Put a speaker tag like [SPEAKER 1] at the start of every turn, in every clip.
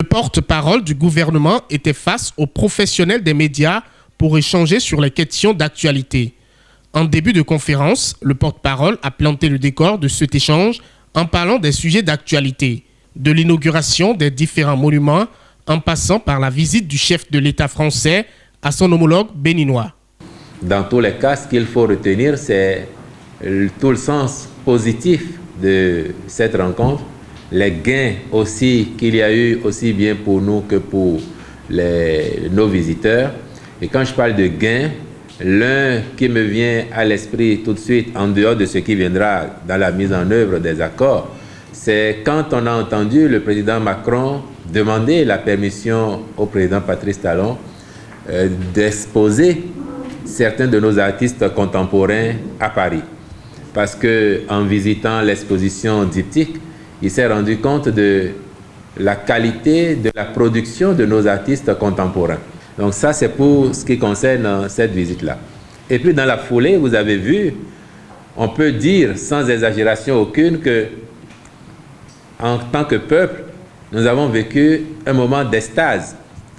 [SPEAKER 1] Le porte-parole du gouvernement était face aux professionnels des médias pour échanger sur les questions d'actualité. En début de conférence, le porte-parole a planté le décor de cet échange en parlant des sujets d'actualité, de l'inauguration des différents monuments, en passant par la visite du chef de l'État français à son homologue béninois.
[SPEAKER 2] Dans tous les cas, ce qu'il faut retenir, c'est tout le sens positif de cette rencontre, les gains aussi qu'il y a eu aussi bien pour nous que pour nos visiteurs. Et quand je parle de gains, l'un qui me vient à l'esprit tout de suite, en dehors de ce qui viendra dans la mise en œuvre des accords, c'est quand on a entendu le président Macron demander la permission au président Patrice Talon d'exposer certains de nos artistes contemporains à Paris. Parce qu'en visitant l'exposition diptyque, il s'est rendu compte de la qualité de la production de nos artistes contemporains. Donc ça, c'est pour ce qui concerne cette visite-là. Et puis dans la foulée, vous avez vu, on peut dire sans exagération aucune que, en tant que peuple, nous avons vécu un moment d'extase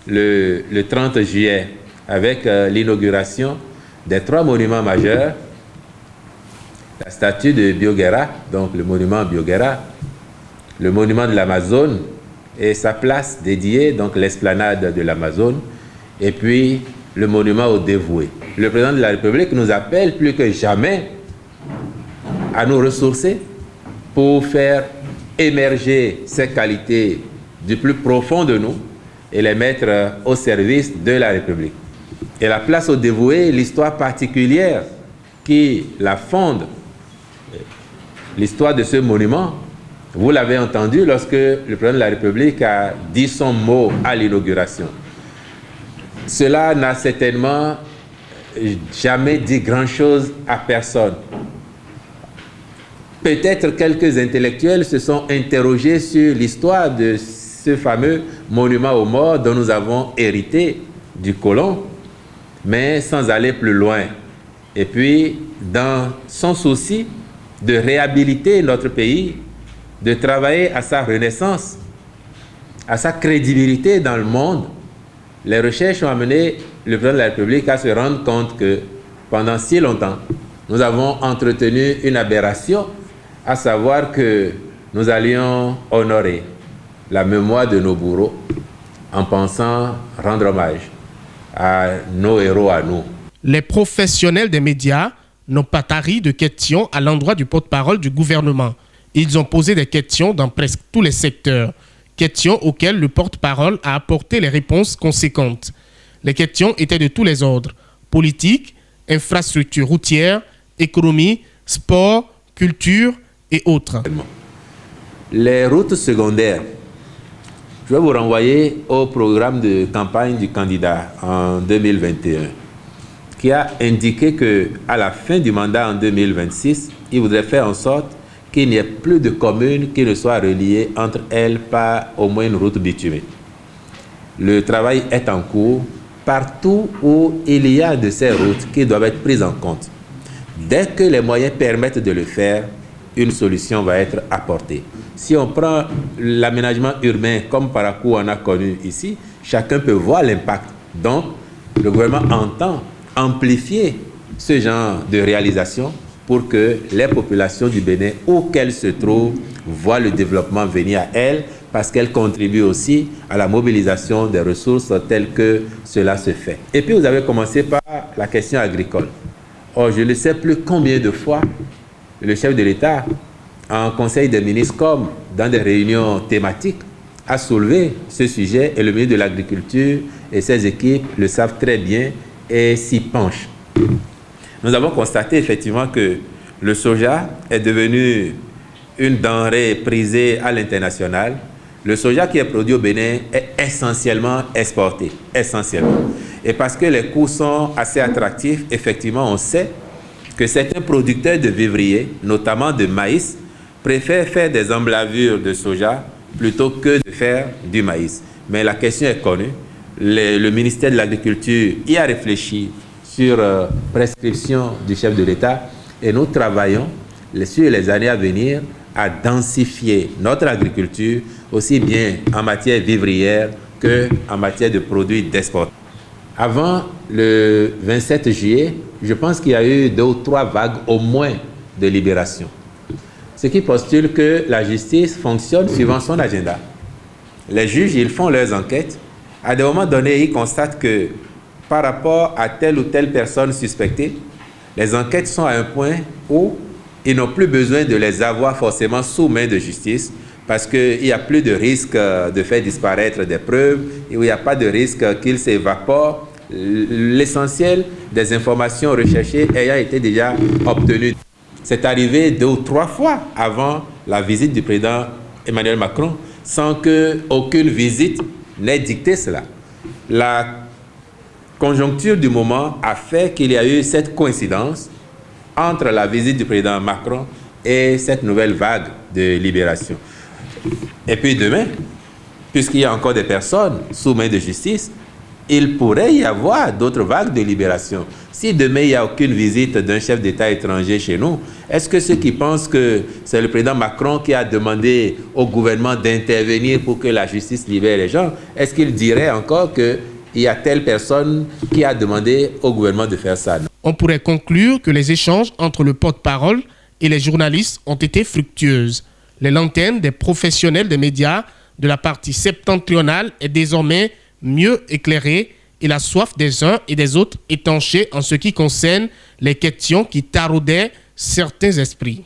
[SPEAKER 2] le 30 juillet avec l'inauguration des 3 monuments majeurs, la statue de Bioguera, donc le monument Bioguera, le monument de l'Amazone et sa place dédiée, donc l'esplanade de l'Amazone, et puis le monument aux dévoués. Le président de la République nous appelle plus que jamais à nous ressourcer pour faire émerger ces qualités du plus profond de nous et les mettre au service de la République. Et la place aux dévoués, l'histoire particulière qui la fonde, l'histoire de ce monument, vous l'avez entendu lorsque le président de la République a dit son mot à l'inauguration. Cela n'a certainement jamais dit grand-chose à personne. Peut-être quelques intellectuels se sont interrogés sur l'histoire de ce fameux monument aux morts dont nous avons hérité du colon, mais sans aller plus loin. Et puis, dans son souci de réhabiliter notre pays, de travailler à sa renaissance, à sa crédibilité dans le monde, les recherches ont amené le président de la République à se rendre compte que pendant si longtemps, nous avons entretenu une aberration, à savoir que nous allions honorer la mémoire de nos bourreaux en pensant rendre hommage à nos héros à nous.
[SPEAKER 1] Les professionnels des médias n'ont pas tari de questions à l'endroit du porte-parole du gouvernement. Ils ont posé des questions dans presque tous les secteurs, questions auxquelles le porte-parole a apporté les réponses conséquentes. Les questions étaient de tous les ordres: politique, infrastructure routière, économie, sport, culture et autres.
[SPEAKER 2] Les routes secondaires. Je vais vous renvoyer au programme de campagne du candidat en 2021, qui a indiqué qu'à la fin du mandat en 2026, il voudrait faire en sorte qu'il n'y ait plus de communes qui ne soient reliées entre elles par au moins une route bitumée. Le travail est en cours partout où il y a de ces routes qui doivent être prises en compte. Dès que les moyens permettent de le faire, une solution va être apportée. Si on prend l'aménagement urbain comme par où on a connu ici, chacun peut voir l'impact. Donc, le gouvernement entend amplifier ce genre de réalisation pour que les populations du Bénin, où qu'elles se trouvent, voient le développement venir à elles, parce qu'elles contribuent aussi à la mobilisation des ressources telles que cela se fait. Et puis vous avez commencé par la question agricole. Or, je ne sais plus combien de fois le chef de l'État, en conseil des ministres comme dans des réunions thématiques, a soulevé ce sujet, et le ministre de l'Agriculture et ses équipes le savent très bien et s'y penchent. Nous avons constaté effectivement que le soja est devenu une denrée prisée à l'international. Le soja qui est produit au Bénin est essentiellement exporté, essentiellement. Et parce que les coûts sont assez attractifs, effectivement, on sait que certains producteurs de vivriers, notamment de maïs, préfèrent faire des emblavures de soja plutôt que de faire du maïs. Mais la question est connue. Le ministère de l'Agriculture y a réfléchi sur prescription du chef de l'État, et nous travaillons sur les années à venir à densifier notre agriculture aussi bien en matière vivrière qu'en matière de produits d'export. Avant le 27 juillet, je pense qu'il y a eu 2 ou 3 vagues au moins de libération. Ce qui postule que la justice fonctionne suivant son agenda. Les juges, ils font leurs enquêtes. À des moments donnés, ils constatent que par rapport à telle ou telle personne suspectée, les enquêtes sont à un point où ils n'ont plus besoin de les avoir forcément sous main de justice parce qu'il n'y a plus de risque de faire disparaître des preuves, et où il n'y a pas de risque qu'ils s'évaporent. L'essentiel des informations recherchées ayant été déjà obtenues. C'est arrivé 2 ou 3 fois avant la visite du président Emmanuel Macron, sans qu'aucune visite n'ait dicté cela. La conjoncture du moment a fait qu'il y a eu cette coïncidence entre la visite du président Macron et cette nouvelle vague de libération. Et puis demain, puisqu'il y a encore des personnes sous main de justice, il pourrait y avoir d'autres vagues de libération. Si demain, il n'y a aucune visite d'un chef d'État étranger chez nous, est-ce que ceux qui pensent que c'est le président Macron qui a demandé au gouvernement d'intervenir pour que la justice libère les gens, est-ce qu'ils diraient encore qu'il y a telle personne qui a demandé au gouvernement de faire ça?
[SPEAKER 1] On pourrait conclure que les échanges entre le porte-parole et les journalistes ont été fructueuses. Les lanternes des professionnels des médias de la partie septentrionale est désormais mieux éclairée et la soif des uns et des autres étanchée en ce qui concerne les questions qui taraudaient certains esprits.